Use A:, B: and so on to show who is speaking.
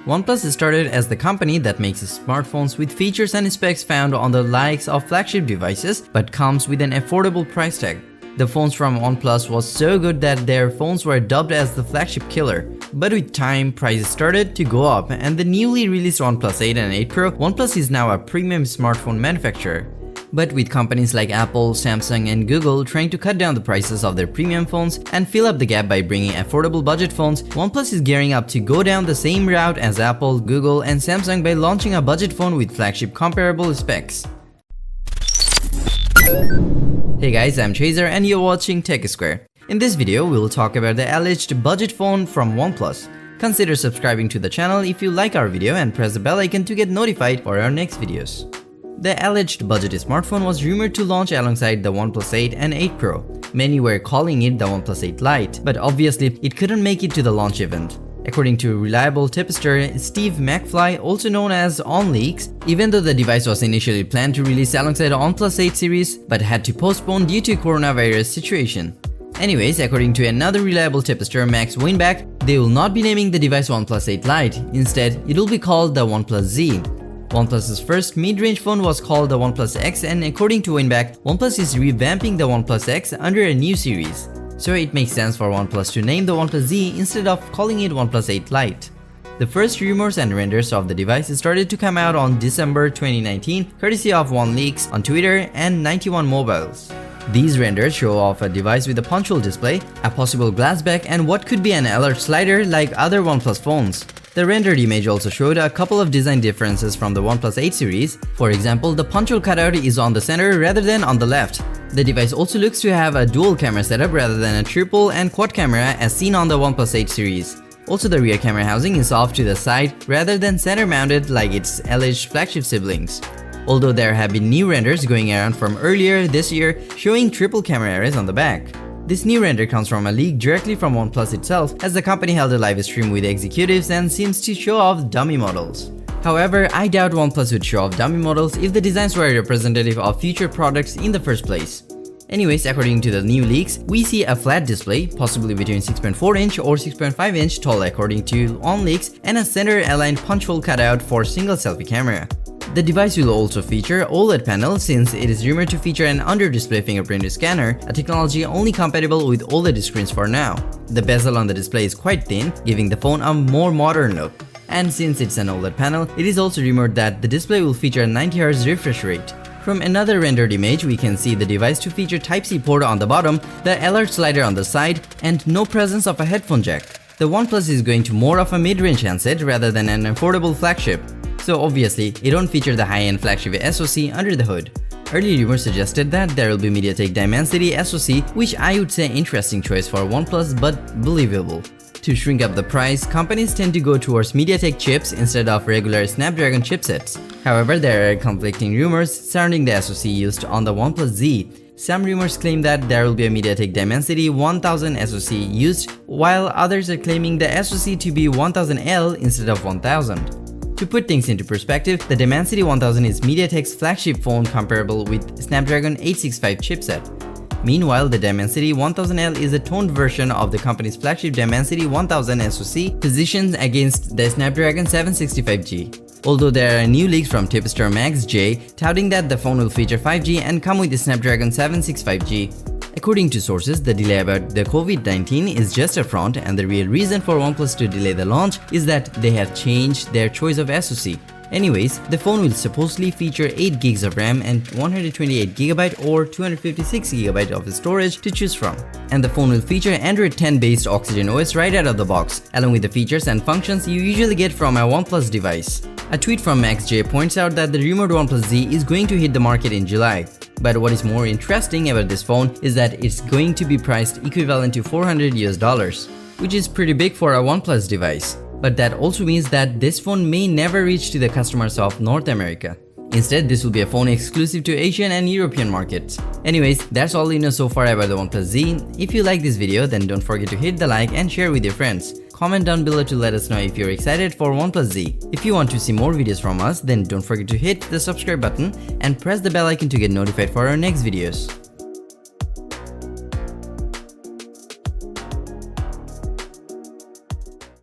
A: OnePlus started as the company that makes smartphones with features and specs found on the likes of flagship devices, but comes with an affordable price tag. The phones from OnePlus was so good that their phones were dubbed as the flagship killer. But with time, prices started to go up, and the newly released OnePlus 8 and 8 Pro, OnePlus is now a premium smartphone manufacturer. But with companies like Apple, Samsung and Google trying to cut down the prices of their premium phones and fill up the gap by bringing affordable budget phones, OnePlus is gearing up to go down the same route as Apple, Google and Samsung by launching a budget phone with flagship comparable specs. Hey guys, I'm Chaser and you're watching Tech Square. In this video, we'll talk about the alleged budget phone from OnePlus. Consider subscribing to the channel if you like our video and press the bell icon to get notified for our next videos. The alleged budget smartphone was rumored to launch alongside the OnePlus 8 and 8 Pro. Many were calling it the OnePlus 8 Lite, but obviously it couldn't make it to the launch event. According to reliable tipster Steve McFly, also known as OnLeaks, even though the device was initially planned to release alongside the OnePlus 8 series, but had to postpone due to coronavirus situation. Anyways, according to another reliable tipster Max Winback, they will not be naming the device OnePlus 8 Lite. Instead, it will be called the OnePlus Z. OnePlus's first mid-range phone was called the OnePlus X, and according to Winback, OnePlus is revamping the OnePlus X under a new series. So it makes sense for OnePlus to name the OnePlus Z instead of calling it OnePlus 8 Lite. The first rumors and renders of the device started to come out on December 2019, courtesy of OneLeaks on Twitter and 91 Mobiles. These renders show off a device with a punch-hole display, a possible glass back, and what could be an alert slider like other OnePlus phones. The rendered image also showed a couple of design differences from the OnePlus 8 series. For example, the punch-hole cutout is on the center rather than on the left. The device also looks to have a dual camera setup rather than a triple and quad camera as seen on the OnePlus 8 series. Also, the rear camera housing is off to the side rather than center mounted like its alleged flagship siblings. Although there have been new renders going around from earlier this year showing triple camera arrays on the back. This new render comes from a leak directly from OnePlus itself, as the company held a live stream with executives and seems to show off dummy models. However, I doubt OnePlus would show off dummy models if the designs were representative of future products in the first place. Anyways, according to the new leaks, we see a flat display, possibly between 6.4 inch or 6.5 inch tall according to OnLeaks, and a center-aligned punch-hole cutout for single selfie camera. The device will also feature OLED panel since it is rumored to feature an under-display fingerprint scanner, a technology only compatible with OLED screens for now. The bezel on the display is quite thin, giving the phone a more modern look. And since it's an OLED panel, it is also rumored that the display will feature a 90Hz refresh rate. From another rendered image, we can see the device to feature Type-C port on the bottom, the alert slider on the side, and no presence of a headphone jack. The OnePlus is going to more of a mid-range handset rather than an affordable flagship. So obviously, it won't feature the high-end flagship SoC under the hood. Early rumors suggested that there will be MediaTek Dimensity SoC, which I would say interesting choice for OnePlus but believable. To shrink up the price, companies tend to go towards MediaTek chips instead of regular Snapdragon chipsets. However, there are conflicting rumors surrounding the SoC used on the OnePlus Z. Some rumors claim that there will be a MediaTek Dimensity 1000 SoC used, while others are claiming the SoC to be 1000L instead of 1000. To put things into perspective, the Dimensity 1000 is MediaTek's flagship phone comparable with Snapdragon 865 chipset. Meanwhile, the Dimensity 1000L is a toned version of the company's flagship Dimensity 1000 SoC positioned against the Snapdragon 765G. Although there are new leaks from tipster Max J touting that the phone will feature 5G and come with the Snapdragon 765G. According to sources, the delay about the COVID-19 is just a front, and the real reason for OnePlus to delay the launch is that they have changed their choice of SoC. Anyways, the phone will supposedly feature 8GB of RAM and 128GB or 256GB of storage to choose from. And the phone will feature Android 10 based Oxygen OS right out of the box, along with the features and functions you usually get from a OnePlus device. A tweet from Max J points out that the rumored OnePlus Z is going to hit the market in July. But what is more interesting about this phone is that it's going to be priced equivalent to $400 US, which is pretty big for a OnePlus device. But that also means that this phone may never reach to the customers of North America. Instead, this will be a phone exclusive to Asian and European markets. Anyways, that's all you know so far about the OnePlus Z. If you like this video, then don't forget to hit the like and share with your friends. Comment down below to let us know if you're excited for OnePlus Z. If you want to see more videos from us, then don't forget to hit the subscribe button and press the bell icon to get notified for our next videos.